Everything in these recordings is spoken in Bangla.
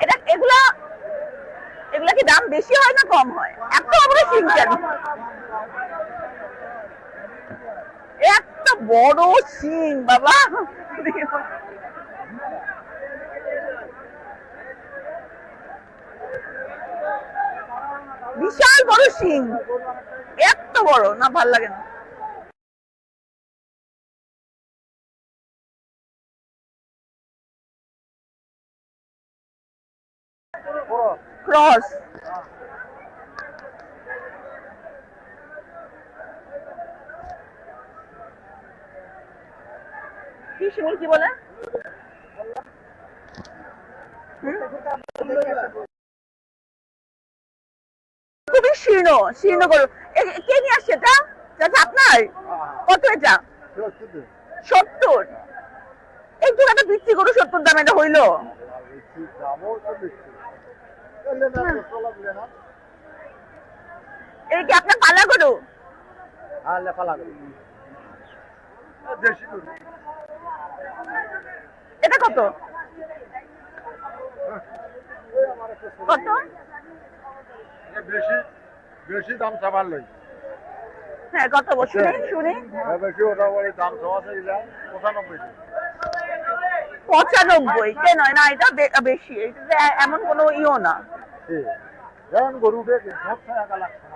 এটা এগুলা এগুলা কি দাম বেশি হয় না কম হয়? এত বড় শিং কেন? এত বড় শিং বাবা, বিশাল বড় শিং, এত বড় না, ভাল লাগে না। ক্রস কি শিমুল কি বলে? খুবই শীর্ণ শীর্ণ গরু। কে নিয়ে আসছে এটা? আপনার? কত এটা? 70। এই একটা বিক্রি গরু 70 দাম, এটা হইলো? এই কি আপনার পালা গরু? এটা কত কত? বেশি দাম চাবার লই। হ্যাঁ, কত বছর শুনি? বেশি ওটা বলে দাম চাওয়া চাই 95। 95 কেন? না, এটা বেশি, এটা এমন কোনো ইও না। যেমন গরু উঠে সব টাকা লাগছে।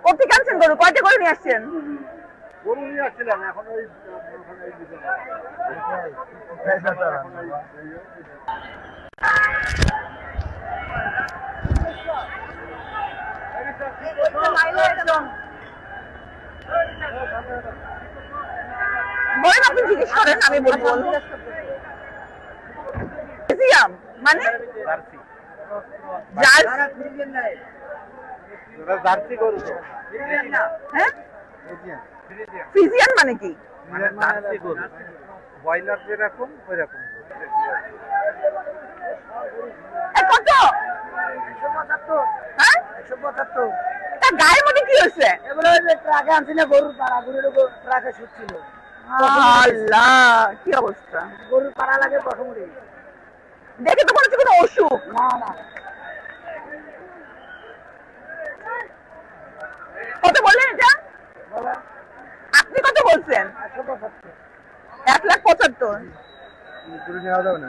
কোথেকে আনছেন গরু? কয়টা গরু নিয়ে আসছেন? গরু নিয়ে আসছিলাম, এখন ওই বলেন, আপনি জিজ্ঞেস করেন, আমি বলবো। মানে জার্সি গরু। হ্যাঁ, ফ্রিজিয়ান মানে কি? জার্সি গরু, ব্রয়লার যেরকম ওই রকম। কত? হ্যাঁ, 175। তার গায়ের মধ্যে কি হয়েছে? এগুলো ট্রাকে আনছি না, গরুর পাড়া, গরুর উপর ট্রাকে শুটছিল। আল্লাহ, কি অবস্থা! গরুর পাড়া লাগে প্রথম দেখে তো মনে হচ্ছে কোনো অসুখ। না না। কত বললেন এটা? আপনি কত বলছেন? 175। 1,75,000। নেওয়া যাবে না।